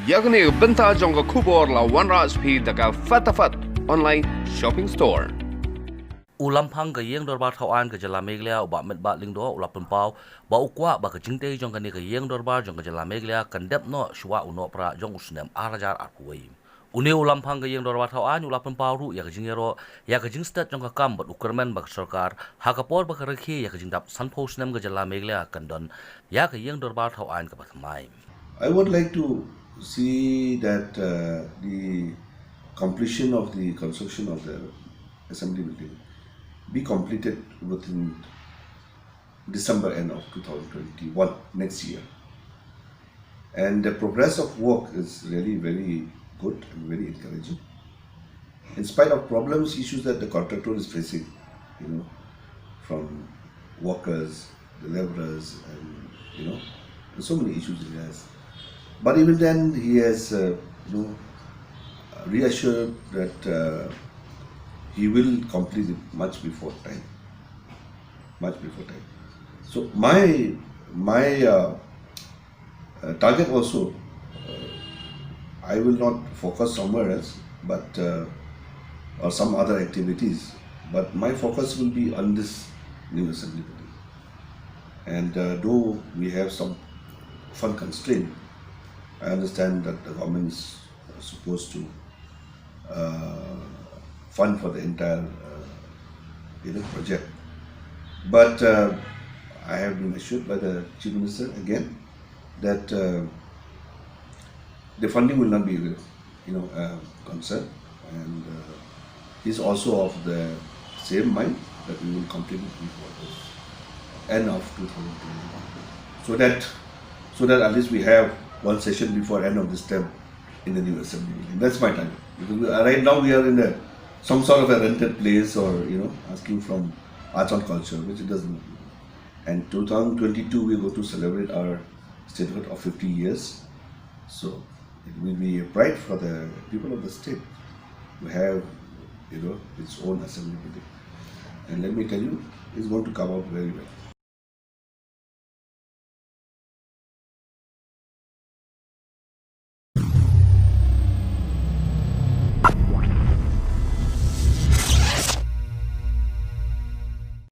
Yagni benta jonga kubor la wanra speed daga fatafat online shopping store. Lamphang ga Iing Dorbar Shwa ga jala meglia ba met ba lingdo ulapun pau ba Kwah ba ka jingte jong ga ni ga Iing Dorbar jong ga jala meglia Pyndep no Shwa Nohprah jong usnem arajar arkuai uni Lamphang ga Iing Dorbar Shwa ulapun pau ru ya ga jingero ya ga jingstat jong ga kam ba ukermen ba sarkar ha ka por ba ka rakhi ya ga jingdap sanpho usnem ga jala meglia kandon ya ga Iing Dorbar Shwa ga ba thamai. I would like to see that the completion of the construction of the assembly building be completed within December end of 2021, next year. And the progress of work is really very good and very encouraging. In spite of problems, issues that the contractor is facing, from workers, the laborers, and there's so many issues he has. But even then, he has reassured that he will complete it much before time. So my target also, I will not focus somewhere else, but or some other activities. But my focus will be on this new assembly building. And though we have some fund constraint, I understand that the government is supposed to fund for the entire project. But I have been assured by the Chief Minister again that the funding will not be concern, and he's also of the same mind that we will complete it before the end of 2021. So that at least we have one session before end of this term in the new assembly building. That's my target. Because right now we are in some sort of a rented place, or asking from arts and culture, which it doesn't. And 2022 we are going to celebrate our statehood of 50 years. So it will be a pride for the people of the state to have its own assembly building. And let me tell you, it's going to come out very well.